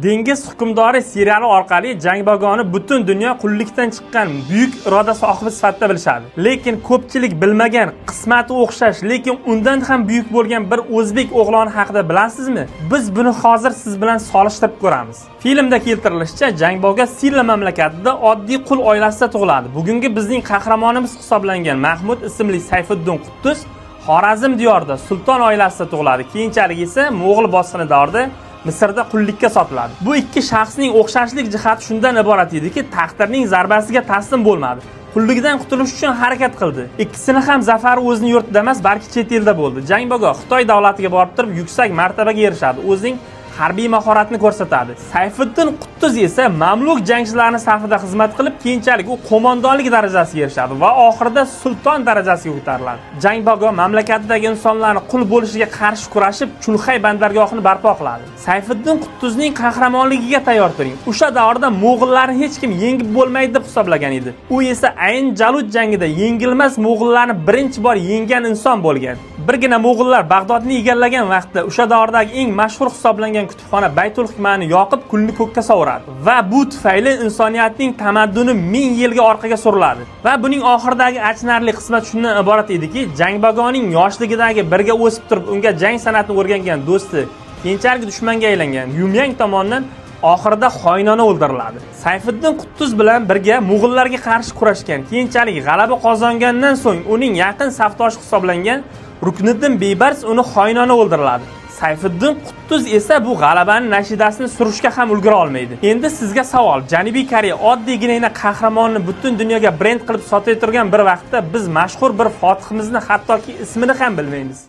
Dengiz hukmdori seriali orqali jangbagoni butun dunyo qullikdan chiqqan buyuk iroda sohibi sifatida bilishadi. Lekin ko'pchilik bilmagan, qismati o'xshash, lekin undan ham buyuk bo'lgan bir o'zbek o'g'loni haqida bilasizmi? Biz buni hozir siz bilan solishtirib ko'ramiz. Filmda keltirilishicha, Jangboga Silla mamlakatida oddiy qul oilasida tug'iladi. Bugungi bizning qahramonimiz hisoblangan Mahmud ismli Sayfiddin Quddus Xorazm diyorida sulton oilasida tug'iladi. Keyinchalik esa Mo'g'ul bosqini davrida Misrda qullikka sotiladi. Bu ikki shaxsning o'xshashlik jihati shundan iborat ediki, taqdirning zarbasiga taslim bo'lmadi. Qullikdan qutulish uchun harakat qildi. Ikkisini ham zafari o'zining yurtida emas, balki chet elda bo'ldi. Jangbogo Xitoy davlatiga borib turib yuksak martabaga erishadi. O'zining harbiy mahoratini ko'rsatadi. Sayfiddin Quddus esa mamluk jangchilarning safida xizmat qilib, keyinchalik u qo'mondonlik darajasiga erishadi va oxirida sulton darajasiga ko'tariladi. Jangbogo mamlakatdagi insonlarning qul bo'lishiga qarshi kurashib, Chulxay bandargohini barpo qiladi. Sayfiddin Quddusning qahramonligiga tayyor turing. O'sha davrda Mo'g'ullarni hech kim yengib bo'lmaydi deb hisoblagan edi. U esa Ayn Jalut jangida yengilmas Mo'g'ullarni birinchi bor yenggan inson bo'lgan. Birgina Mo'g'ullar Bag'dodni egallagan vaqtda o'sha davrdagi eng mashhur hisoblangan kutubxona Baytul Hikmani yoqib, kulni ko'kka sovuradi va bu tufayli insoniyatning tamadduni 1000 yilga orqaga suriladi. Va buning oxiridagi achinarli qismat shundan iborat ediki, Jangbogoning yoshligidagi birga o'sib turib, unga jang san'atini o'rgangan do'sti keyinchalik dushmanga aylangan Yumyang tomonidan oxirida xoinona o'ldiriladi. Sayfiddin Quddus bilan birga Mo'g'ullarga qarshi kurashgan, keyinchalik g'alaba qozongandan so'ng uning yaqin safdoshi hisoblangan Rukniddin Beybars uni xoinona o'ldiriladi. Sayfiddin Quddus esa bu g'alabaning nashidasini surishga ham ulgura olmaydi. Endi sizga savol: Janubiy Koreya oddiygina qahramonni butun dunyoga brend qilib sotib turgan bir vaqtda biz mashhur bir fotihimizni hattoki ismini ham bilmaymiz.